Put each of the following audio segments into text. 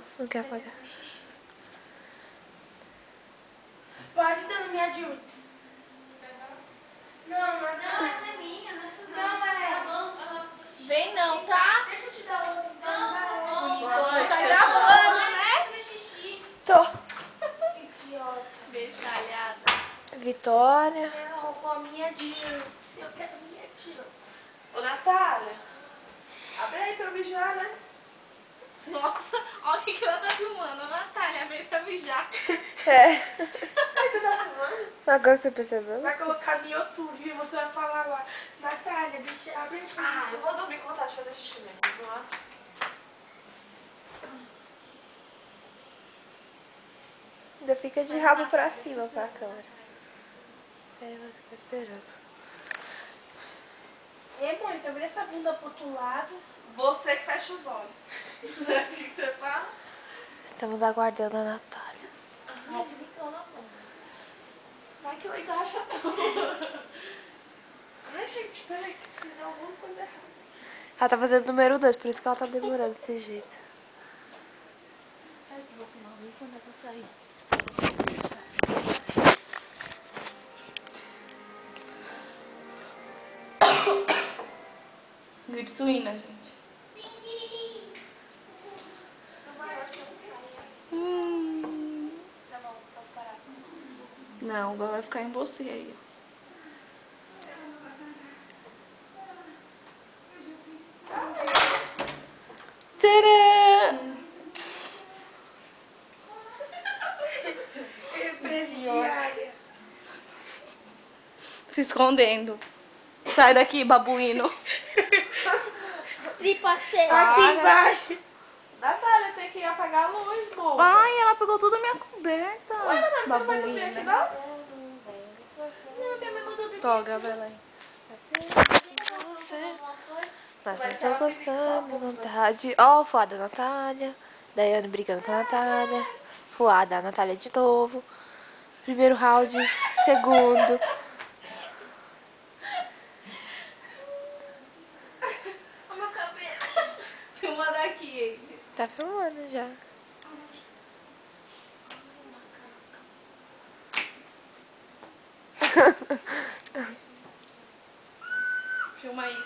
Você não quer apagar? Pode dar na minha Jules. Não, mas Não, essa é minha, não é sua. não é. Tá bom, Vem não, tá? Deixa eu te dar outra. Não, tá bom. Bonitona, tá gravando, né? Fazer xixi. Tô. Idiota. Beijalhada. Vitória. Ela roubou a minha Jules. Eu quero a minha Jules. Ô, Natália, abre aí pra eu mijar, né? Nossa, olha o que ela tá filmando. A Natália veio pra mijar. É. Aí você tá filmando? Agora você percebeu? Vai colocar no YouTube e você vai falar lá. Natália, deixa abre aí pra Ah, mim. eu vou dormir com vontade de fazer xixi mesmo. Vamos lá. Ainda fica de rabo pra cima pra câmera. É, vai ficar esperando. Ei, Mônica, vira essa bunda pro outro lado. Você que fecha os olhos. Não é assim que você fala? Estamos aguardando a Natália. Vai que eu engaixo tudo. Ai, gente, peraí, se fizer alguma coisa errada. Ela tá fazendo o número 2, por isso que ela tá demorando desse jeito. Ai, que vou filmar bem quando ela sair. Gripe suína, gente. Tá bom, pode parar. Não, agora vai ficar em você aí. Tcharam! Presidiária. Se escondendo. Sai daqui, babuíno. Tripa seca. Aqui embaixo. Natália, tem que apagar a luz, boba. Ai, ela pegou tudo a minha coberta. Ué, Natália, você não vai dormir aqui, não? Não, minha mãe mandou dormir. Toga, vai lá. Você. Mas não tô gostando, vontade. Ó, o fuá da Natália. Daiane brigando com a Natália. Fuá da Natália de novo. Primeiro round, segundo. O meu cabelo. Filma daqui, gente. Tá filmando já. Filma aí.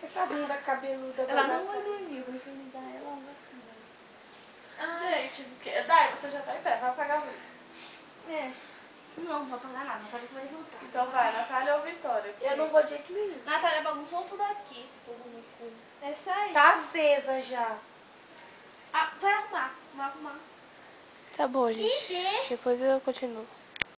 Essa bunda cabeluda. Ela da não vai Natália. dormir, eu vou infinidar ela não vai. Gente, Dai, você já tá em pé, vai apagar a luz. É. Não vou apagar nada, Natália vai voltar. Então vai, Natália ou Vitória? Eu não vou de jeito nenhum. Natália bagunçou tudo aqui, esse fogo no cu. É isso aí. Tá acesa já. Ah, vai arrumar, vai arrumar. Tá bom, gente. Depois eu continuo.